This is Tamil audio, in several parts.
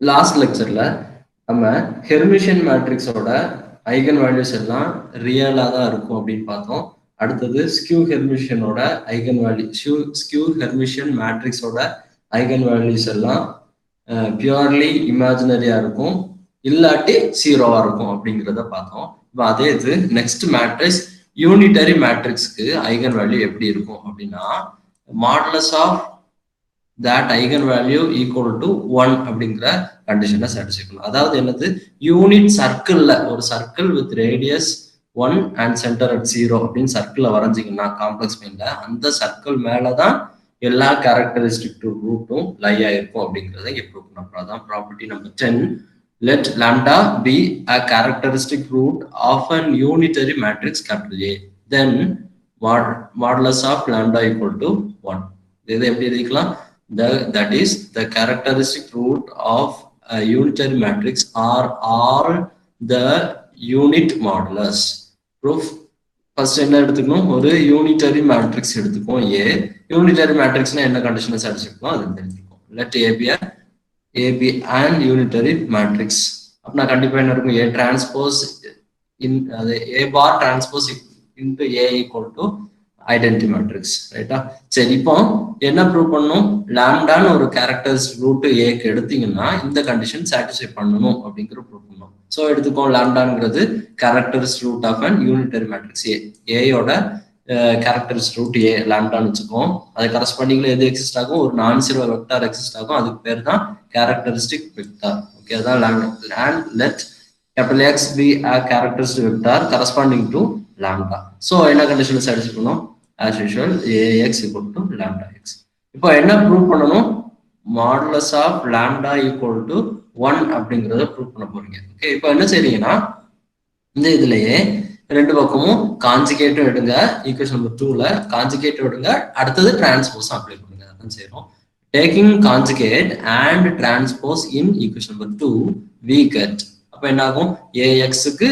லாஸ்ட் லெக்சர்ல நம்ம ஹெர்மிஷியன் மேட்ரிக்ஸோட ஐகன் வேல்யூஸ் எல்லாம் ரியலா தான் இருக்கும் அப்படின்னு பார்த்தோம். அடுத்தது ஸ்கியூ ஹெர்மிஷியனோட ஐகன் வேல்யூ ஸ்கியூ ஹெர்மிஷியன் மேட்ரிக்ஸோட ஐகன் வேல்யூஸ் எல்லாம் பியூர்லி இமேஜினரியா இருக்கும், இல்லாட்டி ஜீரோவா இருக்கும் அப்படிங்கிறத பார்த்தோம். இப்போ அதே இது நெக்ஸ்ட் மேட்ரிக்ஸ் யூனிட்டரி மேட்ரிக்ஸ்க்கு ஐகன் வேல்யூ எப்படி இருக்கும் அப்படின்னா modulus of that eigenvalue equal to 1 அப்படிங்கிற கண்டிஷனை சாட்டிஸ்ஃபை. அதாவது என்னது, யூனிட் சர்க்கிள்ல ஒரு circle with radius 1 and centre at 0 அப்படின்னு சர்க்கிள்ல வரைஞ்சிங்கன்னா காம்ப்ளெக்ஸ் பிளேன்ல அந்த சர்க்கிள் மேலதான் எல்லா கேரக்டரிஸ்டிக் ரூட்டும் லை ஆயிருக்கும் அப்படிங்கிறத இங்க ப்ரூவ் பண்ண போறோம். அதான் property number 10. Let lambda be a characteristic root of an unitary matrix capital A. Then modulus of lambda equal to 1. இது எப்படி எழுதிக்கலாம்? That is the characteristic root of a unitary matrix or the unit modulus. Proof. First என்ன எடுத்துக்கணும், ஒரு யூனிட்டரி மேட்ரிக்ஸ் எடுத்துக்கோம் A. யூனிட்டரி மேட்ரிக்ஸ்னா என்ன கண்டிஷனை சாட்டிஸ்ஃபை அது தெரிஞ்சுக்கோம். Let A be an unitary matrix. அப்படின்னா கண்டிப்பா என்ன இருக்கும், A transpose in அது A bar transpose into A equal to identity matrix. ரைட்டா? சரி, இப்போ என்ன ப்ரூவ் பண்ணணும், லாம்டான்னு ஒரு கேரக்டரிஸ்டிக் ரூட் ஏக்கு எடுத்தீங்கன்னா இந்த கண்டிஷன் சாட்டிஸ்ஃபை பண்ணணும் அப்படிங்கிற ப்ரூவ் பண்ணணும். ஸோ எடுத்துக்கோ, லாம்டாங்கிறது characteristic root of an unitary matrix A. ஏயோட கேரக்டரிஸ்டிக் ரூட் ஏ லாம்டான்னு வச்சுக்கோம். அது கரஸ்பாண்டிங்ல எது எக்ஸிஸ்ட் ஆகும், ஒரு நான் ஜீரோ வெக்டார் எக்ஸிஸ்ட் ஆகும். அதுக்கு பேர் தான் கேரக்டரிஸ்டிக் வெக்டார். ஓகே, அதான் lambda. And let capital X be a characteristic vector corresponding to lambda. So என்ன கண்டிஷனை சாட்டிஸ்ஃபை பண்ணணும், as usual ax equal to lambda x. இப்போ என்ன ப்ரூவ் பண்ணணும், modulus of lambda equal to 1 அப்படிங்கிறத ப்ரூவ் பண்ண போறீங்க. ஓகே, இப்போ என்ன செய்றீங்கன்னா இந்த இதுலயே ரெண்டு பக்கமும் கான்ஜுகேட்டும் எடுங்க, ஈக்குவேஷன் நம்பர் 2ல கான்ஜுகேட்டும் எடுங்க, அடுத்தது டிரான்ஸ்போஸ் அப்ளை பண்ணுங்க. அதான் செய்யறோம். Taking conjugate and transpose in equation number 2 we get. அப்ப என்ன ஆகும், ஏஎக்ஸுக்கு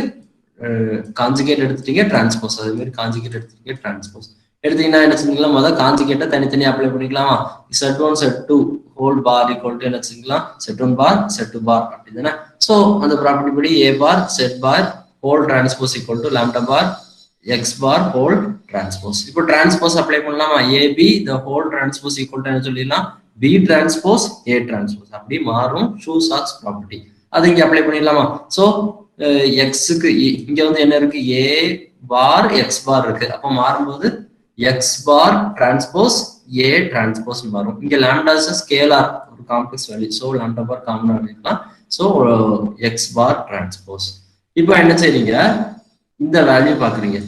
கான்ஜுகேட் எடுத்துட்டீங்க, டிரான்ஸ்போஸ் அதே மாதிரி கான்ஜுகேட் எடுத்துட்டீங்க, டிரான்ஸ்போஸ் எடுத்தீங்கன்னா என்ன செஞ்சுக்கலாம், முதல்ல கான்ஜுகேட்டை தனித்தனியாக அப்ளை பண்ணிக்கலாமா. Z1 Z2 whole bar equal to என்ன செஞ்சுக்கலாம், Z1 பார் Z2 பார் அப்படி தானே. ஸோ அந்த ப்ராப்பர்ட்டி படி A bar Z bar whole transpose equal to lambda bar X bar whole transpose. இப்போ டிரான்ஸ்போஸ் அப்ளை பண்ணலாமா, AB the whole transpose equal to என்ன சொல்லிடலாம், B டிரான்ஸ்போஸ் A டிரான்ஸ்போஸ் அப்படி மாறும். ஷூ-சாக்ஸ் ப்ராப்பர்ட்டி அது இங்க அப்ளை பண்ணிடலாமா. ஸோ எக்ஸுக்கு இங்க வந்து என்ன இருக்கு, ஏ பார் எக்ஸ் பார் இருக்கு. அப்போ மாறும்போது X bar transpose A transpose மாறும். இங்க லாம்டா இஸ் ஸ்கேலார், ஒரு complex value. So lambda bar காமனா எடுக்கலாம். So X bar transpose. இப்போ என்ன செய்றீங்க, இந்த வேல்யூ பாக்குறீங்க.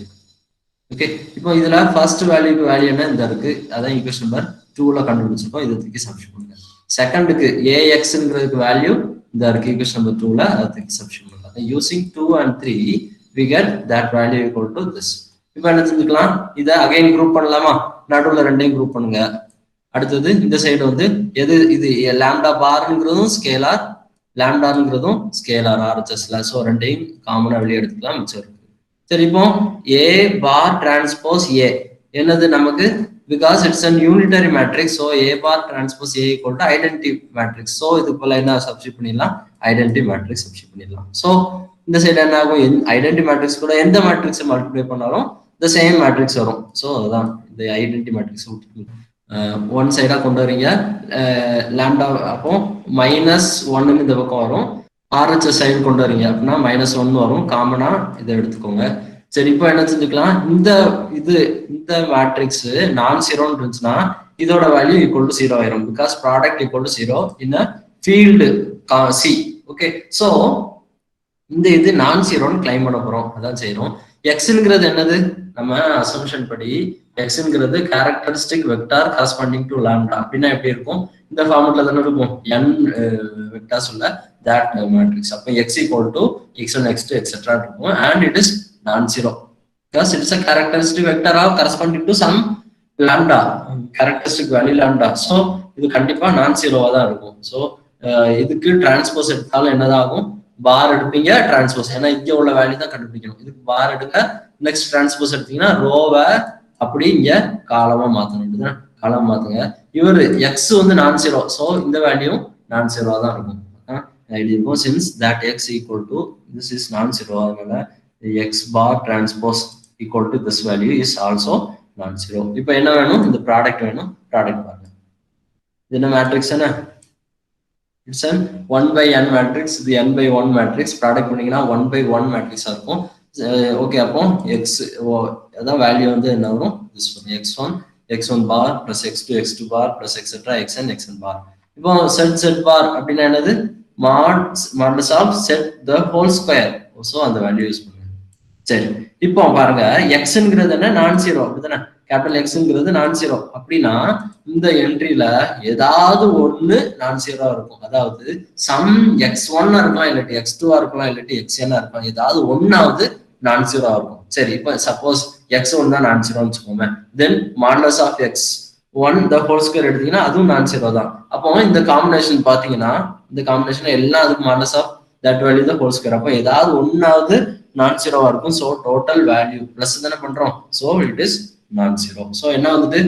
ஓகே, இப்போ இதுல ஃபர்ஸ்ட் வேல்யூக்கு வேல்யூ என்ன இந்த இருக்கு, அதான் ஈக்குவேஷன் நம்பர் 2ல கண்டுபிடிச்சிருக்கோம். இதை தூக்கி சப்ஸ்டிட்யூட் பண்ணுங்க. செகண்டுக்கு ஏஎக்ஸ்ங்கிறதுக்கு வேல்யூ இந்த இருக்கு ஈக்குவேஷன் நம்பர் 2ல, அதை தூக்கி சப்ஸ்டிட்யூட் பண்ணுங்க. Using 2 and 3 we get that value equal to this. இப்போ என்ன செஞ்சுக்கலாம், இதை அகைன் குரூப் பண்ணலாமா, நடுவில் ரெண்டையும் குரூப் பண்ணுங்க. அடுத்தது இந்த சைடு வந்து எது, இது லாம்டா பார்ங்கிறதும் ஸ்கேலார், லாம்டாங்கிறதும் ஸ்கேலார் ஆர்ஹெச்எஸ்ல. ஸோ ரெண்டையும் காமனா வெளியே எடுத்துக்கலாம், மிச்சம் இருக்கு. சரி, இப்போ ஏ பார் டிரான்ஸ்போஸ் ஏ என்னது நமக்கு, because it's an unitary matrix, so A bar transpose A equal to identity matrix. So இதுக்கு போல என்ன சப்ஸ்டிட்யூட் பண்ணிடலாம், ஐடென்டிட்டி மேட்ரிக்ஸ் சப்ஸ்டிட்யூட் பண்ணிடலாம். ஸோ இந்த சைடு என்ன ஆகும், ஐடென்டிட்டி மேட்ரிக்ஸ் கூட எந்த மேட்ரிக்ஸை மல்டிப்ளை பண்ணாலும் இந்த சேம் மேட்ரிக்ஸ் வரும். ஸோ அதுதான் இந்த ஐடென்டிட்டி மேட்ரிக்ஸ் ஒன் சைடா கொண்டு வரீங்க. லாம்டா அப்போ -1 இந்த பக்கம் வரும், ஆர்ஹெச்எஸ் சைடு கொண்டு வரீங்க அப்படின்னா -1 வரும். காமனா இதை எடுத்துக்கோங்க. சரி, இப்போ என்ன செஞ்சுக்கலாம், இந்த மேட்ரிக்ஸ் நான் ஜீரோன்னு இருந்துச்சுன்னா இதோட வேல்யூ ஈக்குவல் டு 0 ஆயிரும், because product equal to 0 in field C. Okay, so இந்த இது நான் ஜீரோன்னு கிளைம் பண்ண போறோம், அதான் செய்யறோம். எக்ஸ்ங்கிறது என்னது, நம்ம அசம்ஷன் படி எக்ஸ்ங்கிறது characteristic vector corresponding to lambda. அப்படின்னா எப்படி இருக்கும், இந்த ஃபார்மெட்ல தானே இருக்கும், n வெக்டார்ஸ் உள்ள that matrix. அப்போ x equal to x1 x2 etc இருக்கும். and it is non-zero because it is a characteristic vector of corresponding to some lambda, characteristic value lambda. so இது கண்டிப்பா நான் ஜீரோவா தான் இருக்கும். ஸோ இதுக்கு டிரான்ஸ்போஸ் எடுத்தாலும் என்னதான் ஆகும், பார் எடுப்பீங்க டிரான்ஸ்போஸ், ஏன்னா இங்க உள்ள வேல்யூ தான் கண்டுபிடிக்கணும். இதுக்கு பார் எடுங்க, நெக்ஸ்ட் டிரான்ஸ்போஸ் எடுத்தீங்கன்னா ரோவை அப்படி இங்க காலமா மாத்தணும், காலம் மாத்துங்க. இவர் எக்ஸ் வந்து நான் ஜீரோ, ஸோ இந்த வேல்யூ நான் ஜீரோவா தான் இருக்கும். ஐடி இருக்கும். Since that X equal to this is non zero, அதனால X bar transpose equal to this value is also non zero. இப்போ என்ன வேணும், இந்த ப்ராடக்ட் வேணும். ப்ராடக்ட் பாருங்க, இது என்ன மேட்ரிக்ஸ் என்ன, இட்ஸ் அன் 1/n மேட்ரிக்ஸ். இது n by 1 மேட்ரிக்ஸ். ப்ராடக்ட் பண்ணீங்கன்னா 1/1 மேட்ரிக்ஸா இருக்கும். ஓகே, அப்போ எக்ஸ் அதான் வேல்யூ வந்து என்ன வரும், this one x1 bar plus x2 bar plus etcetera xn bar. இப்போ செட் செட் பார் அப்படின்னா என்னது, modulus of set the whole square. So அந்த வேல்யூ யூஸ் பண்ணுங்க. சரி, இப்போ பாருங்க, எக்ஸ்ங்கிறது என்ன, நான் ஜீரோ அப்படிதானே. கேபிட்டல் எக்ஸ்ங்கிறது நான் ஜீரோ அப்படின்னா இந்த என்ட்ரியில ஏதாவது ஒண்ணு நான் ஜீரோ இருக்கும். அதாவது சம் x1 இருக்கலாம், இல்லாட்டி x2 இருக்கலாம், இல்லாட்டி xn இருக்கலாம். ஏதாவது ஒன்னாவது நான் ஜீரோ இருக்கும். சரி, இப்போ சப்போஸ் x1 தான் நான் ஜீரோன்னு வச்சுக்கோங்க. Then modulus of x1 the whole square எடுத்தீங்கன்னா அதுவும் நான் ஜீரோ தான். அப்போ இந்த காம்பினேஷன் பாத்தீங்கன்னா, இந்த காம்பினேஷன் எல்லாம் அதுக்கு modulus of that value the whole square. அப்போ ஏதாவது ஒன்னாவது நான் ஜீரோவா இருக்கும். ஸோ டோட்டல் வேல்யூ பிளஸ் தானே பண்றோம். So it is non zero. So என்ன வந்துட்டு,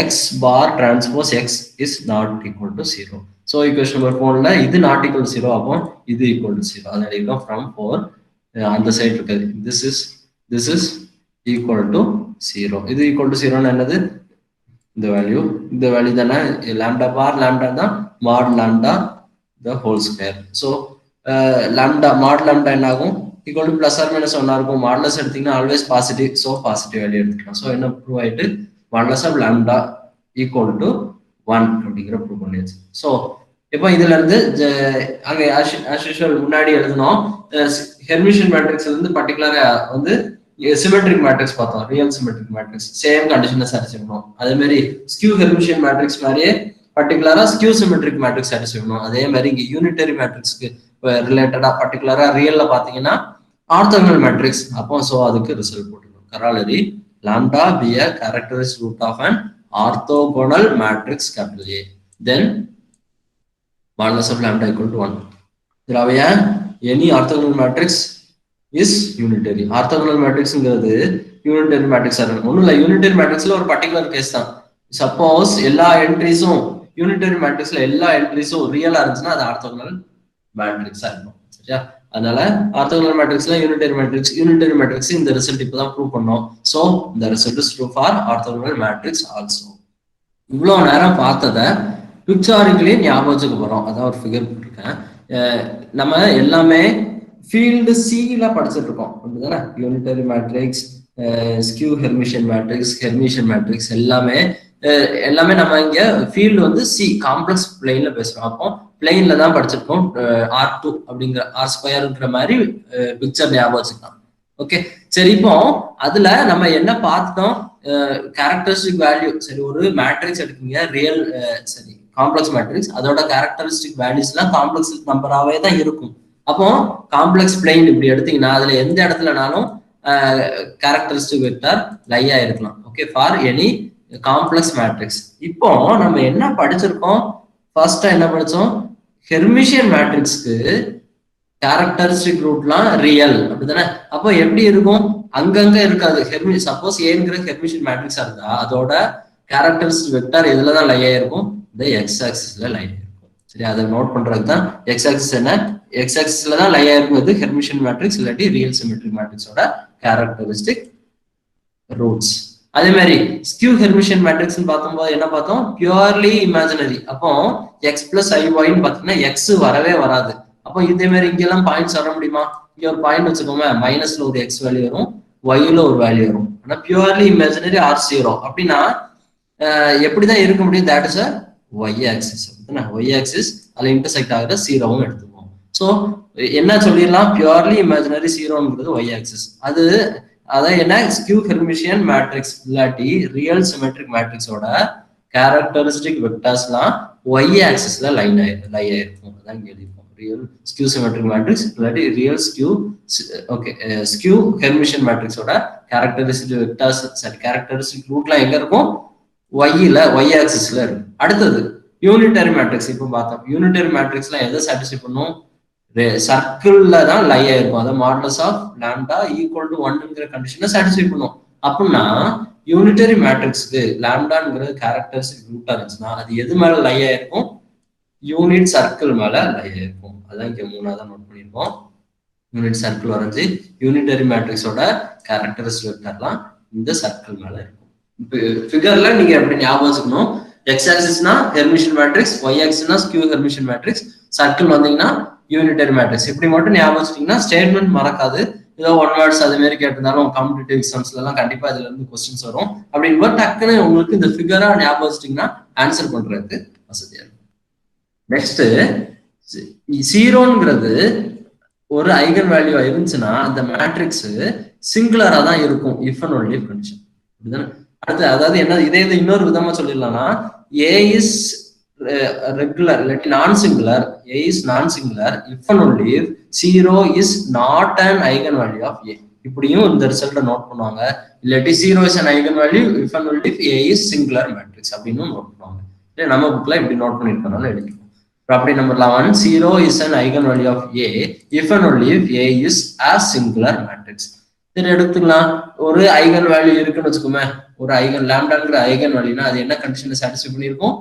x bar transpose x is not equal to zero. So equation number 4ல இது நாட் ஈக்குவல் ஜீரோ, அப்போ இது ஈக்குவல் டு ஜீரோ. அதனால இருக்கும் ஃப்ரம் 4 அந்த சைடு இருக்காது. This is equal to zero. இது ஈக்குவல் டு ஜீரோன்னு என்னது, இந்த வேல்யூ தானே, லாம்டா பார் லாம்டா தான் mod lambda the whole square. So lambda mod lambda என்ன ஆகும், equal to plus or minus 1 இருக்கும். மாடலஸ் எடுத்தீங்கன்னா always positive. So positive value எடுத்துக்கலாம். ஸோ என்ன ப்ரூவ் ஆயிட்டு, modulus of lambda equal to 1 அப்படிங்கிற ப்ரூவ் பண்ணியாச்சு. ஸோ இப்போ இதுல இருந்து அங்க ஆஸ் யூஷுவல் முன்னாடி எழுதணும். ஹெர்மிஷியன் மேட்ரிக்ஸ்ல இருந்து பர்டிகுலரா வந்து சிமெட்ரிக் மேட்ரிக்ஸ் பார்த்தோம், ரியல் சிமெட்ரிக் மேட்ரிக்ஸ். சேம் கண்டிஷனை சாட்டிஸ்ஃபை பண்ணும். அதே மாதிரி ஸ்கியூ ஹெர்மிஷியன் மேட்ரிக்ஸ் மாதிரியே பர்டிகுலரா ஸ்கியூ சிமெட்ரிக் மேட்ரிக்ஸ் சாட்டிஸ்ஃபை பண்ணும். அதே மாதிரி இங்க யூனிட்டரி மேட்ரிக்ஸ்க்கு ரிலேட்டடா பர்டிகுலரா ரியல்ல பாத்தீங்கன்னா ஆர்த்தோகனல் மேட்ரிக்ஸ். அப்போ சோ அதுக்கு ரிசல்ட் போட்டுக்கணும். Corollary lambda be a characteristic root of an orthogonal matrix capital A, then modulus of lambda equal to 1. திராவியா any orthogonal matrix is unitary. orthogonal matrixங்கிறது யூனிட்டரி மேட்ரிக்ஸா இருக்கும். ஒன்றும் இல்லை, யூனிட்டரி மேட்ரிக்ஸ்ல ஒரு பர்டிகுலர் கேஸ் தான். சப்போஸ் எல்லா என்ட்ரிஸும் யூனிட்டரி மேட்ரிக்ஸ்ல எல்லா என்ட்ரிஸும் ரியலா இருந்துச்சுன்னா அது ஆர்த்தோகனல் மேட்ரிக்ஸா இருக்கும். சரியா, அதனால ஆர்த்தோகனல் மேட்ரிக்ஸ்ல யூனிட்டரி மேட்ரிக்ஸ் இந்த ரிசல்ட் இப்பதான் ப்ரூவ் பண்ணோம். சோ இந்த result is true for orthogonal matrix also. இவ்வளவு நேரம் பார்த்ததை பிக்சாரிக்கலி ஞாபகம் வச்சுக்க போறோம். அதான் ஒரு ஃபிகர் போட்டிருக்கேன். நம்ம எல்லாமே ஃபீல்டு சில படிச்சுட்டு இருக்கோம் அப்படிதானே. Unitary matrix, skew Hermitian matrix எல்லாமே நம்ம இங்க ஃபீல்டு வந்து சி காம்ப்ளெக்ஸ் பிளெயின்ல பேசுறோம். அப்போ பிளெயின்ல தான் படிச்சிருக்கோம். R2 அப்படிங்கிற R2ங்கிற மாதிரி பிக்சர் ஞாபகம் வச்சுக்கலாம். ஓகே, சரி, இப்போ அதுல நம்ம என்ன பார்த்துட்டோம், கேரக்டரிஸ்டிக் வேல்யூ. சரி, ஒரு மேட்ரிக்ஸ் எடுக்கீங்க, ரியல் சரி காம்ப்ளெக்ஸ் மேட்ரிக்ஸ், அதோட கேரக்டரிஸ்டிக் வேல்யூஸ் எல்லாம் காம்ப்ளெக்ஸ் நம்பராகவே தான் இருக்கும். அப்போ காம்ப்ளெக்ஸ் பிளெயின் இப்படி எடுத்தீங்கன்னா அதுல எந்த இடத்துலனாலும் கேரக்டரிஸ்டிக் வெக்டர் லையா இருக்கலாம். Okay, for any complex matrix. இப்போ நம்ம என்ன படிச்சிருக்கோம், ஃபர்ஸ்டா என்ன படிச்சோம், ஹெர்மிஷியன் மேட்ரிக்ஸ்க்கு கேரக்டரிஸ்டிக் ரூட்லாம் ரியல் அப்படிதானே. அப்போ எப்படி இருக்கும், அங்கங்க இருக்காது. சப்போஸ் ஏங்கிற ஹெர்மிஷியன் மேட்ரிக்ஸா இருந்தா அதோட கேரக்டரிஸ்டிக் வெக்டர் எதுலதான் லையா இருக்கும், இந்த எக்ஸ் ஆக்சிஸ்ல லையா இருக்கும். சரி, அதை நோட் பண்றது தான் எக்ஸ் ஆக்சிஸ். என்ன, எக்ஸ் ஆக்சிஸ்ல தான் லையா இருக்கும் ஹெர்மிஷியன் மேட்ரிக்ஸ் இல்லாட்டி ரியல் சிமெட்ரிக் மேட்ரிக்ஸோட கேரக்டரிஸ்டிக் ரூட்ஸ். அதே மாதிரி ஸ்கியூ ஹெர்மிஷியன் மேட்ரிக்ஸ் பார்க்கும்போது என்ன பார்த்தோம், பியூர்லி இமேஜினரி. அப்போ எக்ஸ் பிளஸ் ஐ ஒய்ன்னு பாத்தீங்கன்னா எக்ஸ் வரவே வராது. அப்போ இதே மாதிரி இங்க எல்லாம் பாயிண்ட்ஸ் வர முடியுமா, இங்க ஒரு பாயிண்ட் வச்சுக்கோங்க, மைனஸ்ல ஒரு எக்ஸ் வேல்யூ வரும், ஒய்ல ஒரு வேல்யூ வரும். ஆனா பியூர்லி இமேஜினரி ஆர் ஜீரோ அப்படின்னா எப்படிதான் இருக்க முடியும், that is a Y axis. Y axis அதுல இன்டர்செக்ட் ஆகிற ஜீரோவும் எடுத்துக்குவோம். ஸோ என்ன சொல்லிடலாம், பியூர்லி இமேஜினரி ஜீரோங்கிறது ஒய் ஆக்சிஸ். அதான் என்ன, ஸ்கியூ ஹெர்மிஷியன் மேட்ரிக்ஸ் இல்லாட்டி ரியல் சிமெட்ரிக் மேட்ரிக்ஸோட கேரக்டரிஸ்டிக் வெக்டர்ஸ்லாம் ஒய் ஆக்சிஸ்ல லை ஆயிருக்கும். அதான் எழுதிருக்கோம், ரியல் ஸ்கியூ சிமெட்ரிக் மேட்ரிக்ஸ் இல்லாட்டி ரியல் ஸ்கியூ ஹெர்மிஷியன் மேட்ரிக்ஸோட கேரக்டரிஸ்டிக் வெக்டர்ஸ், சரி கேரக்டரிஸ்டிக் ரூட்லாம் எங்க இருக்கும், ஒய் ஆக்சிஸ்ல இருக்கும். அடுத்தது யூனிட்டரி மேட்ரிக்ஸ். இப்போ பார்த்தோம், யூனிட்டரி மேட்ரிக்ஸ்லாம் எதை சாட்டிஸ்ஃபை பண்ணும், சர்க்கிள்ல தான் லை ஆயிருக்கும். அதாவது modulus of lambda equal to 1ங்கிற கண்டிஷனை சாட்டிஸ்ஃபை பண்ணும். அப்படின்னா யூனிட்டரி மேட்ரிக்ஸ்க்கு லாம்டாங்கிறது கேரக்டரிஸ்டிக் ரூட்டா இருந்துச்சுன்னா அது எது மேல லை ஆயிருக்கும், யூனிட் சர்க்கிள் மேல லை இருக்கும். அதான் இங்க 3ஆவதா நோட் பண்ணிருக்கோம். யூனிட் சர்க்கிள் வரைஞ்சி யூனிட்டரி மேட்ரிக்ஸோட கேரக்டரிஸ்டிக் வெக்டர்லாம் இந்த சர்க்கிள் மேல இருக்கும். ஃபிகர்ல நீங்க எப்படி ஞாபகம் வச்சுக்கணும், எக்ஸ் ஆக்சிஸ்னா ஹெர்மிஷன் மேட்ரிக்ஸ், ஒய் ஆக்சிஸ்னா ஸ்கியூ ஹெர்மிஷன் மேட்ரிக்ஸ், சர்க்கிள் வந்தீங்கன்னா யூனிட்டரி மேட்ரிக்ஸ். இப்படி மட்டும் ஞாபகம் வச்சுட்டீங்கன்னா ஸ்டேட்மெண்ட் மறக்காது. ஏதோ ஒன் வேர்ட்ஸ் அது மாதிரி கேட்டிருந்தாலும் காம்படிட்டிவ் எக்ஸாம்ஸ்ல எல்லாம் கண்டிப்பா இதுல இருந்து கொஸ்டின்ஸ் வரும். அப்படிங்கும்போது டக்குன்னு உங்களுக்கு இந்த ஃபிகரா ஞாபகம் வச்சுட்டீங்கன்னா ஆன்சர் பண்றதுக்கு வசதியா இருக்கும். நெக்ஸ்ட் ஜீரோங்கிறது ஒரு ஐகன் வேல்யூ இருந்துச்சுன்னா அந்த மேட்ரிக்ஸ் சிங்குலரா தான் இருக்கும் இஃப் அண்ட் ஒன்லி கண்டிஷன். அடுத்து அதாவது என்ன, இதே இது இன்னொரு விதமா சொல்லிடலாம்னா ஏ இஸ் ரெகுலர் இல்லாட்டி non singular, A is non singular if and only zero is not an eigen value of A. இப்படியும் இந்த ரிசல்ட்டை நோட் பண்ணுவாங்க. இல்லாட்டி zero is an eigen value if and only A is singular matrix அப்படின்னு நோட் பண்ணுவாங்க. நம்ம புக்ல இப்படி நோட் பண்ணிருக்கனால எழுதிக்கணும். Property number 11, 0 is an eigenvalue of A if and only if A is a singular matrix. சரி எடுத்துக்கலாம், ஒரு ஐகன் வேல்யூ இருக்குன்னு வச்சுக்கோமே, ஒரு ஐகன் லாம்டாங்கிற ஐகன் வேல்யூனா அது என்ன கண்டிஷனை சாட்டிஸ்ஃபை பண்ணியிருக்கும்,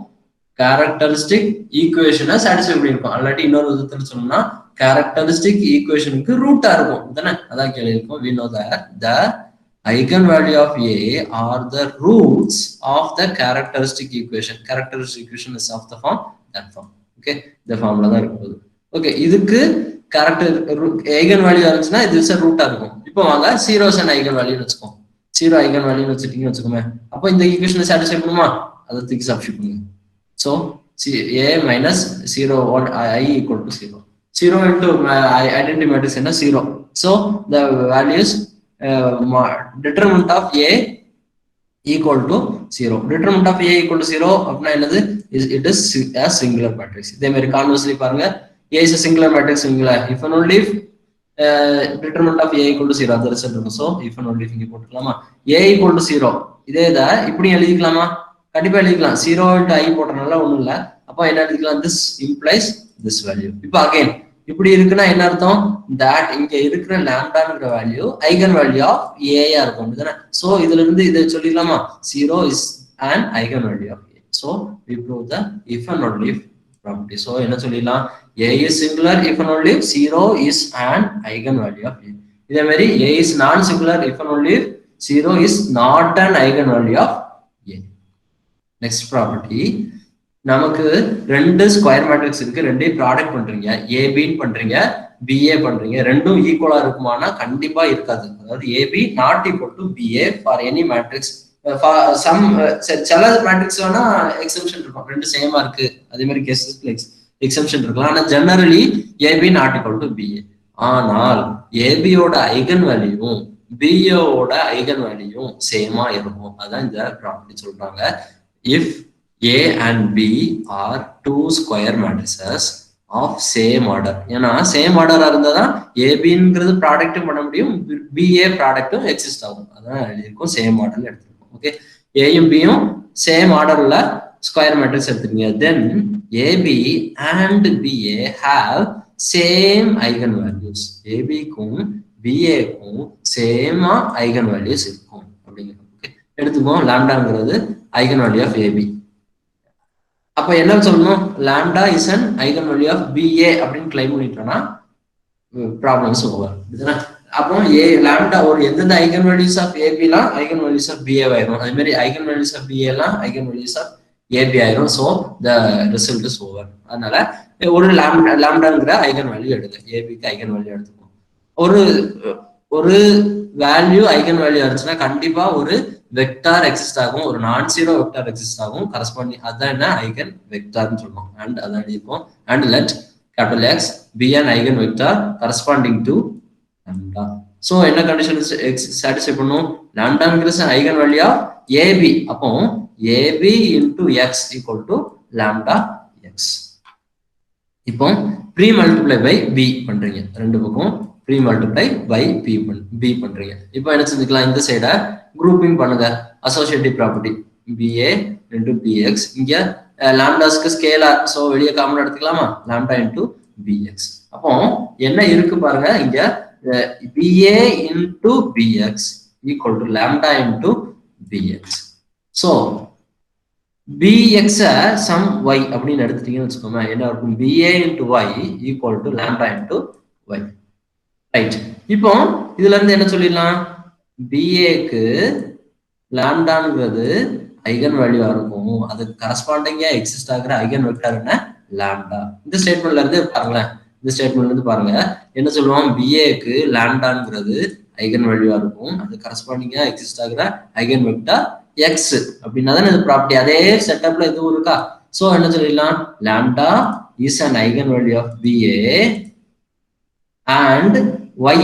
கேரக்டரிஸ்டிக் ஈக்குவேஷனை சாட்டிஸ்ஃபை பண்ணியிருக்கும். அல்லாட்டி இன்னொரு விதத்தில் சொன்னோம்னா கேரக்டரிஸ்டிக் ஈக்குவேஷனுக்கு ரூட்டா இருக்கும் தானே, அதான் கேள்வி இருக்கும். we know that the eigenvalue of A are the roots of the characteristic equation. Characteristic equation is of the form that form. Okay, இந்த ஃபார்ம்ல தான் இருக்கும். ஓகே, இதுக்கு கேரக்டர் ஐகன் வேல்யூ இருந்துச்சுன்னா இது ரூட்டா இருக்கும். இப்போ வாங்க ஜீரோஸ் அண்ட் ஐகன் வேல்யூன்னு வச்சுக்கோம். ஜீரோ ஐகன் வேல்யூன்னு வச்சுட்டீங்கன்னு வச்சுக்கோமே, அப்போ இந்த ஈக்குவேஷனை சாட்டிஸ்ஃபை பண்ணுமா, அதை தூக்கி சப்ஸ்டிட்யூட் பண்ணுங்க. So A minus zero one I equal to zero. Zero into identity matrix என்ன ஜீரோ. So the values determinant of A equal to 0. Determinant of A equal to 0 அப்படின்னா என்னது, it is a singular matrix. இதே மாதிரி கான்வர்ஸ்லி பாருங்க, A is a singular matrix, singular if and only if determinant of A equal to 0 அந்த ரிசல்ட் இருக்கும். So if and only if இங்க போட்டுக்கலாமா, A equal to 0 இதே இதை இப்படி எழுதிக்கலாமா, கண்டிப்பா எழுதிக்கலாம். 0 into I போட்டனால ஒண்ணும் இல்லை, அப்போ என்ன எழுதிக்கலாம், this implies this value. இப்போ அகைன் இப்படி இருக்குன்னா என்ன அர்த்தம், தட் இங்க இருக்கிற லாம்டாங்கிற வேல்யூ ஐகன் வேல்யூ ஆஃப் ஏயா இருக்கும் அப்படிதானே. சோ இதுல இருந்து இதை சொல்லிடலாமா, zero is an eigen value of A. So we prove the if and only if property. So என்ன சொல்லிடலாம், A is singular if and only if 0 is an eigen value of A. இதே மாதிரி A is non singular if and only if 0 is not an eigen value of A. Next property, நமக்கு ரெண்டு ஸ்கொயர் மேட்ரிக்ஸ் இருக்கு, ரெண்டையும் ப்ராடக்ட் பண்றீங்க, ஏபின்னு பண்றீங்க, பிஏ பண்றீங்க, ரெண்டும் ஈக்குவலா இருக்குமானா கண்டிப்பா இருக்காது. அதாவது AB not equal to BA for any matrix. Some சில மேட்ரிக்ஸ் வேணா எக்ஸெப்ஷன் இருக்கும், ரெண்டு சேமா இருக்கு அதே மாதிரி கேசஸ்ல எக்ஸெப்ஷன் இருக்கலாம். ஆனா generally AB not equal to BA. ஆனால் ஏபியோட ஐகன் வேல்யூவும் பிஏவோட ஐகன் வேல்யூவும் சேமா இருக்கும். அதான் இந்த ப்ராப்பர்ட்டி சொல்றாங்க. If A and B are two square matrices of same order. ஏன்னா சேம் ஆர்டரா இருந்தா தான் ஏபிங்கிறது ப்ராடக்ட்டும் பண்ண முடியும், பிஏ ப்ராடக்ட்டும் எக்ஸிஸ்ட் ஆகும். அதான் எழுதியிருக்கும், சேம் ஆர்டர்ல எடுத்துருக்கோம். ஓகே, ஏயும் பியும் சேம் ஆர்டர்ல ஸ்கொயர் மேட்ரிக்ஸ் எடுத்துக்கீங்க. Then AB and BA have same eigen values. ஏபிக்கும் பிஏக்கும் சேமா ஐகன் வேல்யூஸ் இருக்கும் அப்படிங்கிறது. ஓகே, எடுத்துக்கோம் லாம்டாங்கிறது ஐகன் வேல்யூ ஆஃப் ஏபி. அப்ப என்ன சொல்லணும், lambda is an eigen value of BA அப்படின்னு கிளைம் பண்ணிட்டோம்னா ப்ராப்ளம்ஸ் ஓவர். அப்போ ஏ லாம்டா ஒரு எந்தெந்த ஐகன் வேல்யூஸ் ஆஃப் ஏபிலாம் ஐகன் வேல்யூஸ் ஆஃப் பிஏ ஆயிரும், அதே மாதிரி ஐகன் வேல்யூஸ் ஆஃப் பிஏ எல்லாம் ஐகன் வேல்யூஸ் ஆஃப் ஏபி ஆயிரும். So the result is over. அதனால ஒரு லாம்டாங்கிற ஐகன் வேல்யூ எடுங்க, ஏபிக்கு ஐகன் வேல்யூ எடுத்துக்கணும். ஒரு ஒரு வேல்யூ ஐகன் வேல்யூ இருந்துச்சுன்னா கண்டிப்பா ஒரு வெக்டார் எக்ஸிஸ்ட் ஆகும், ஒரு நான் ஜீரோ வெக்டார் எக்ஸிஸ்ட் ஆகும் கரஸ்பாண்டிங். அதான் என்ன ஐகன் வெக்டார்னு சொல்லுவோம். அண்ட் அதான் எழுதிப்போம். And let capital x be an eigen vector corresponding to lambda. So என்ன கண்டிஷன் சாட்டிஸ்ஃபை பண்ணும், லாம்டாங்கிறது ஐகன் வேல்யூ ஆஃப் ஏபி. அப்போ AB into x equal to lambda x. இப்போ ப்ரீ மல்டிப்ளை பை பி பண்றீங்க, ரெண்டு பக்கம் ப்ரீ மல்டிப்ளை பை பி பண்றீங்க. இப்போ என்ன செஞ்சுக்கலாம், இந்த சைடை குரூப்பிங் பண்ணுங்க, associative property BA into BX. இங்க லாம்டாஸ்க்கு ஸ்கேலார், ஸோ வெளியே காமன் எடுத்துக்கலாமா, லாம்டா இன்டு பிஎக்ஸ். அப்போ என்ன இருக்கு பாருங்க, இங்க BA into BX equal to lambda into BX. So bx some y அப்படின்னு எடுத்துட்டீங்கன்னு வச்சுக்கோங்க, என்ன இருக்கும், ba into y equal to lambda into y. Right. இப்போ இதுல இருந்து என்ன சொல்லிடலாம், baக்கு லாம்டாங்கிறது ஐகன் வேல்யூவா இருக்கும், அதுக்கு கரஸ்பாண்டிங்கா எக்ஸிஸ்ட் ஆகிற ஐகன் வெக்டர் என்ன, லாம்டா. இந்த ஸ்டேட்மெண்ட்ல இருந்து பாருங்களேன், இந்த ஸ்டேட்மெண்ட்ல இருந்து பாருங்க என்ன சொல்லுவோம், பிஏக்கு லாம்டாங்கிறது ஐகன் வேல்யூவா இருக்கும், அது கரஸ்பாண்டிங்கா எக்ஸிஸ்ட் ஆகிற ஐகன் வெக்டர் எக்ஸ் அப்படின்னா தானே இது ப்ராப்பர்ட்டி. அதே செட்டப்ல இதுவும் இருக்கா. சோ என்ன சொல்லிடலாம், lambda is an eigen value of BA and y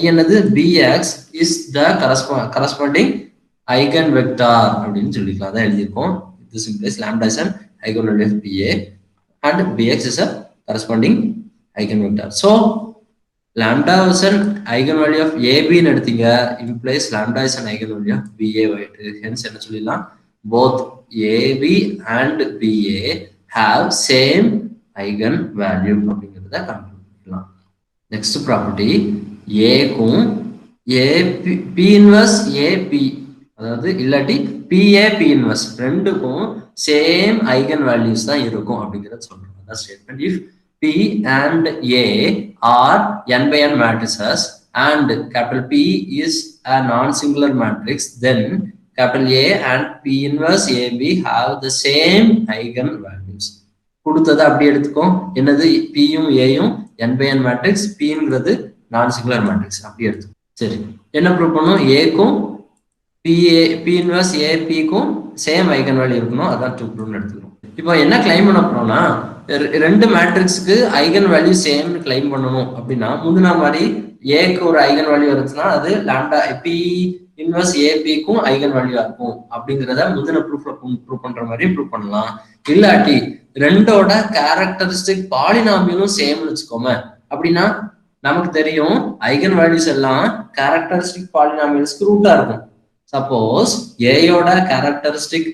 என்னது bx is the corresponding eigenvector அப்படின்னு சொல்லிக்கலாம். அதான் எழுதியிருக்கோம். This implies lambda is an eigenvalue of BA and bx is a corresponding eigenvector. So lambda is an eigenvalue of AB ன்னு எடுத்தீங்க, implies lambda is an eigenvalue of BA wide. Hence என்ன சொல்லிடலாம், both AB and BA have same eigenvalue அப்படிங்கிறத கண்டுபிடிக்கலாம். நெக்ஸ்ட் ப்ராப்பர்ட்டி, ஏக்கும் பி இன்வர்ஸ் ஏபி, அதாவது இல்லாட்டி பிஏ பி இன்வர்ஸ் ரெண்டுக்கும் சேம் ஐகன் வேல்யூஸ் தான் இருக்கும் அப்படிங்கிறத சொல்றோம். அதான் statement. If B and A are n by n matrices and capital P is a non-singular matrix, then capital A and P inverse AB have the same eigen values. கொடுத்ததை அப்படி எடுத்துக்கோ, என்னது பியும் ஏயும் n by n மேட்ரிக்ஸ், பிங்கிறது நான் சிங்குலர் மேட்ரிக்ஸ், அப்படி எடுத்து. சரி, என்ன ப்ரூவ் பண்ணும், ஏக்கும் பி இன்வர்ஸ் ஏபிக்கும் சேம் ஐகன் வேல்யூ இருக்கணும், அதான் ட்ரூ ப்ரூவ்னு எடுத்துக்கணும். இப்போ என்ன கிளைம் பண்ண போறோம்னா, ரெண்டு மேட்ரிக்ஸ்க்கு ஐகன் வேல்யூ சேம்னு கிளைம் பண்ணணும் அப்படின்னா, முந்தின மாதிரி ஏக்கு ஒரு ஐகன் வேல்யூ இருந்துச்சுன்னா அது லாம்டா பி இன்வர்ஸ் ஏபிக்கும் ஐகன் வேல்யூ இருக்கும் அப்படிங்கிறத முந்தின ப்ரூவ் பண்ற மாதிரி ப்ரூவ் பண்ணலாம். இல்லாட்டி ரெண்டோட கேரக்டரிஸ்டிக் பாலினாமியலும் சேம்னு வச்சுக்கோங்க, அப்படின்னா நமக்கு தெரியும் ஐகன் வேல்யூஸ் எல்லாம் கேரக்டரிஸ்டிக் பாலினாமியல்ஸ்க்கு ரூட்டா இருக்கும். சப்போஸ் ஏயோட கேரக்டரிஸ்டிக்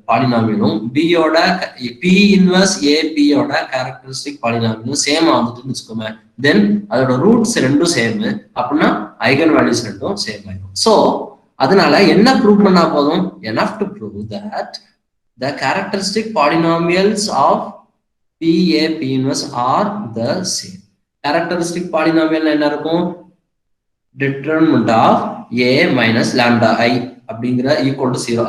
பாலினாமியலும் பியோட பி இன்வர்ஸ் ஏபியோட கேரக்டரிஸ்டிக் பாலினாமியலும் சேமா வந்துட்டுன்னு வச்சுக்கோங்க, தென் அதோட ரூட்ஸ் ரெண்டும் சேம், அப்படின்னா ஐகன் வேல்யூஸ் ரெண்டும் சேம் ஆயிடும். சோ அதனால என்ன ப்ரூவ் பண்ணா போதும், enough to prove that the characteristic polynomials of PA P inverse are the same. Characteristic polynomial என்ன இருக்கும், determinant of A minus lambda I அப்படிங்கிற equal to 0.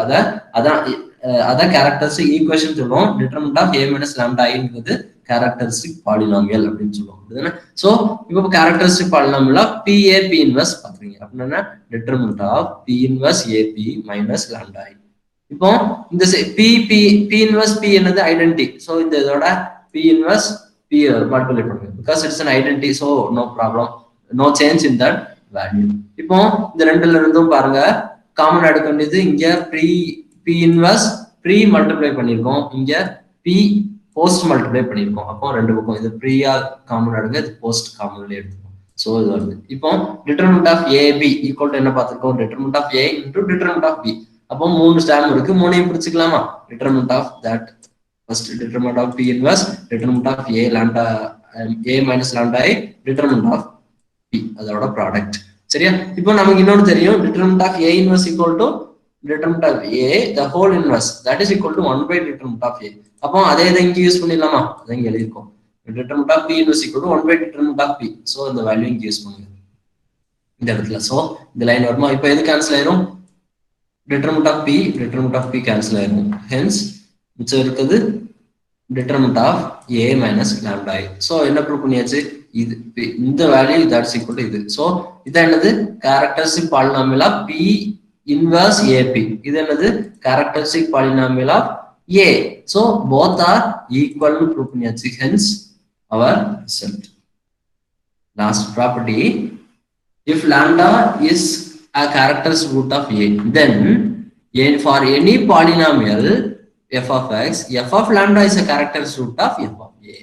அதான் characteristic equation சொல்லுவோம். determinant of A minus lambda I ங்கிறது characteristic polynomial அப்படின்னு சொல்லுவோம். சோ இப்போ characteristic polynomial of PA P inverse பாக்குறீங்க அப்படின்னா determinant of P inverse AP minus lambda I. இப்போ இந்த பி இன்வர்ஸ் பி என்னது ஐடென்டி, சோ இந்த இதோட பி இன்வர்ஸ் பி மல்டிப்ளை பண்ணுங்க, because it's an identity, so no problem, no change in that value. இப்போ இந்த ரெண்டுல இருந்தும் பாருங்க காமன் எடுக்க வேண்டியது, இங்க பி இன்வர்ஸ் ப்ரீ மல்டிப்ளை பண்ணிருக்கோம், இங்க பி போஸ்ட் மல்டிப்ளை பண்ணிருக்கோம். அப்போ ரெண்டு பக்கம் இது ப்ரீயா காமன் எடுங்க, இது போஸ்ட் காமன்ல எடுத்துக்கோம். சோ இது வருது. இப்போ determinant of AB equal to என்ன பார்த்திருக்கோம், determinant of A into determinant of B. அப்போ மூணு ஸ்டாம் இருக்கு, மூணையும் பிரிச்சுக்கலாமா, determinant of that first determinant of B inverse, determinant of A lambda A minus lambda I, determinant of B அதோட ப்ராடக்ட். சரியா, இப்போ நமக்கு இன்னொரு தெரியும், determinant of A inverse equal to determinant of A the whole inverse, that is equal to 1 by determinant of ஏ. அப்போ அதே இதை இங்க யூஸ் பண்ணிடலாமா, அதை இங்க எழுதிருக்கோம், determinant of B inverse equal to 1 by determinant of B. So இந்த வேல்யூ இங்க யூஸ் பண்ணுங்க இந்த இடத்துல. சோ இந்த லைன் வருமா, இப்போ எது கேன்சல் ஆயிரும், determinant of p cancel ஆயிரும். hence மிச்சம் இருக்குது determinant of a minus lambda I. so என்ன ப்ரூவ் பண்ணியாச்சு, இது இந்த வேல்யூ that's equal to இது. so இது என்னது, characteristic polynomial of p inverse ap. இது என்னது, characteristic polynomial of a. so both are equal னு ப்ரூவ் பண்ணியாச்சு. hence our result. last property, if lambda is a characteristic root of a, then for any polynomial f of x, f of lambda is a characteristic root of f of a.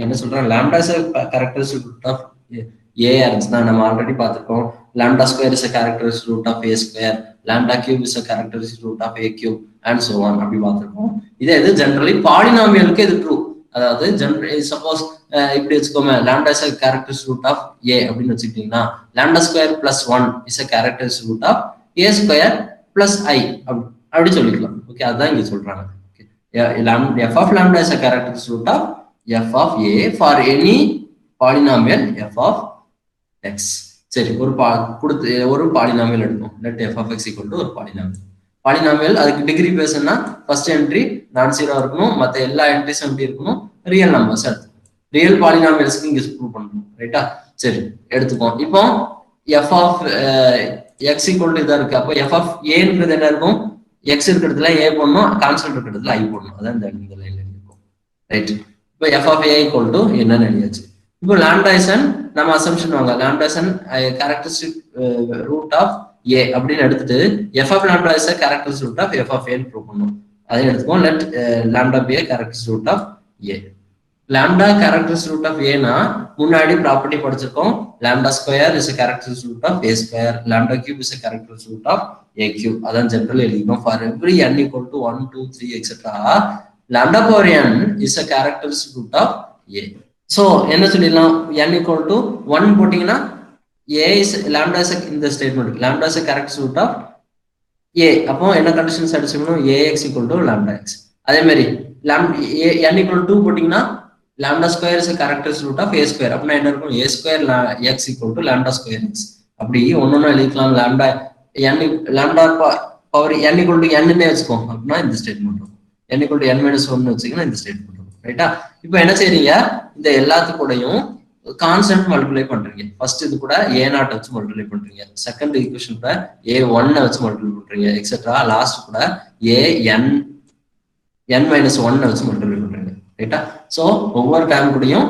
என்ன சொல்றேன், lambda is a characteristic root of a இருந்துச்சுன்னா நம்ம ஆல்ரெடி பார்த்திருக்கோம், lambda square is a characteristic root of a square, lambda cube is a characteristic root of a cube and so on அப்படி பார்த்திருக்கோம். இதே இது ஜெனரலி பாலினாமியலுக்கு இது ட்ரூ. அதாவது சப்போஸ் இப்படி வச்சுக்கோங்க, lambda is a characteristic root of a அப்படின்னு வச்சுக்கிட்டீங்கன்னா lambda square plus 1 is a characteristic root of a square plus I அப்படி சொல்லிக்கலாம். ஓகே, அதான் இங்க சொல்றாங்க. f of lambda is a characteristic root of f of a for any polynomial f of x. சரி, ஒரு பாலினாமியல் எடுக்கும். let f of x equal to ஒரு பாலினாமியல். அதுக்கு டிகிரி பேசுனா ஃபர்ஸ்ட் என்ட்ரி நான் ஜீரோ இருக்கணும், மற்ற எல்லா என்ட்ரிஸும் எப்படி இருக்கணும், ரியல் நம்பர்ஸ் எடுத்துக்கணும். ரியல் பாலினாமியல்ஸ்க்கு இங்க ப்ரூவ் பண்ணணும். ரைட்டா? சரி, எடுத்துப்போம். இப்போ f of x equal to இதா இருக்கு. அப்போ f of a-ன்றது என்ன இருக்கும்? x இருக்கிறதுல a போடணும், கான்ஸ்டன்ட் இருக்கிறதுல i போடணும். அதான் இந்த லைன்ல இருக்கும். ரைட்? இப்போ f of a equal to என்னன்னு எழுதியாச்சு. இப்போ லாம்டா இஸ் அன், நம்ம அசம்ஷன் வாங்க, lambda is an characteristic root of a அப்படின்னு எடுத்துட்டு f of lambda is a characteristic root of f of a ன்னு ப்ரூவ் பண்ணணும். அதை எடுத்துப்போம். let lambda be a characteristic root of a. lambda characteristic root of a னா முன்னாடி ப்ராப்பர்ட்டி படிச்சிருக்கோம். lambda square is a characteristic root of a square, lambda cube is a characteristic root of a cube. அதான் ஜெனரல் எழுதிக்கணும். for every n equal to 1 2 3 etc lambda power n is a characteristic root of a. so என்ன சொல்லிடலாம், n equal to 1 போட்டீங்கன்னா a is lambda is இந்த statement lambda is a characteristic root of a. அப்போ என்ன conditions அடிச்சுக்கணும், ax equal to lambda x. அதே மாதிரி n equal to 2 போட்டீங்கன்னா lambda square is a characteristic root of a square. அப்படின்னா என்ன இருக்கும், a square x equal to lambda square x. அப்படி ஒன்னொன்னு எழுதிக்கலாம். lambda power n equal to n னே வச்சுக்கோ, அப்படின்னா இந்த ஸ்டேட்மெண்ட் இருக்கும். n equal to n minus 1 வச்சுக்கன்னா இந்த ஸ்டேட்மெண்ட் இருக்கும். ரைட்டா? இப்போ என்ன செய்றீங்க, இந்த எல்லாத்துக்கூடையும் கான்ஸ்டன்ட் மல்டிப்ளை பண்றீங்க. ஃபர்ஸ்ட் இது கூட a0 வச்சு மல்டிப்ளை பண்றீங்க, செகண்ட் ஈக்குவேஷன் கூட a1 வச்சு மல்டிப்ளை பண்றீங்க, எக்ஸெட்ரா. லாஸ்ட் கூட n minus 1 வச்சு மல்டிப்ளை பண்றீங்க. ரைட்டா? சோ ஒவ்வொரு டைம் கூடயும்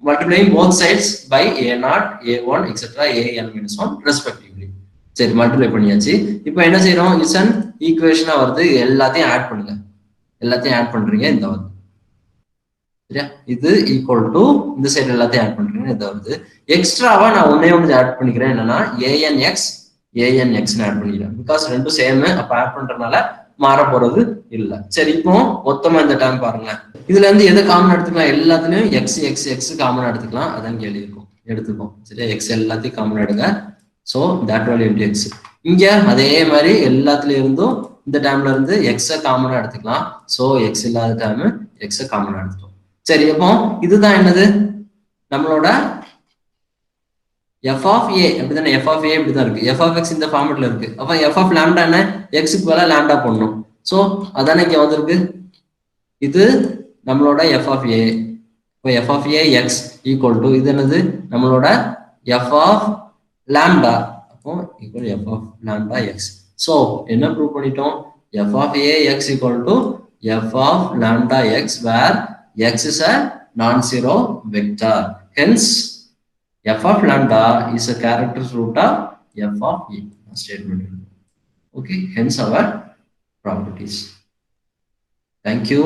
multiplying both sides by a0 a1 etcetera an minus 1 respectively. சரி, மல்டிப்ளை பண்ணியாச்சு. இப்போ என்ன செய்யறோம், இட்ஸ் அன் ஈக்குவேஷனா வருது, எல்லாத்தையும் ஆட் பண்ணுங்க. எல்லாத்தையும் ஆட் பண்றீங்க, இந்த வருது. சரியா? இது ஈக்குவல் டு இந்த சைடு எல்லாத்தையும் ஆட் பண்றீங்க, இது வருது. எக்ஸ்ட்ராவா நான் ஒன்னே ஒன்று ஆட் பண்ணிக்கிறேன், என்னன்னா anx ஆட் பண்ணிக்கிறேன். பிகாஸ் ரெண்டும் சேம், அப்ப ஆட் பண்றதுனால மாற போறது இல்ல. சரி, இப்போ மொத்தமா இந்த டைம் பாருங்களேன். இதுல இருந்து எதை காமன் எடுத்துக்கலாம், எல்லாத்துலயும் எக்ஸ் எக்ஸ் எக்ஸ் காமன் எடுத்துக்கலாம். அதான் கேள்வி இருக்கும், எடுத்துக்கோம். சரியா? எக்ஸ் எல்லாத்தையும் காமன் எடுங்க. So that value into X. இங்க அதே மாதிரி எல்லாத்துல இருந்தும் இந்த டைம்ல இருந்து எக்ஸ காமனா எடுத்துக்கலாம். சோ எக்ஸ் இல்லாத டைம் எக்ஸ காமனா எடுத்துட்டோம். சரி, அப்போ இதுதான் என்னது, நம்மளோட f of a. அப்படிதானே? f of a இப்படிதான் இருக்கு, f of x இந்த ஃபார்மட்ல இருக்கு. அப்ப f of lambda என்ன, x க்கு பதிலா lambda போடணும். சோ அதானே இங்க வந்திருக்கு. இது நம்மளோட f of a. இப்போ f of a x equal to இது என்னது, நம்மளோட f of lambda. அப்போ equal f of lambda x. So என்ன ப்ரூவ் பண்ணிட்டோம், f of a x equal to f of lambda x where x is a non-zero vector. Hence f of lambda is a characteristic root of f of a statement. Okay, hence our properties. Thank you.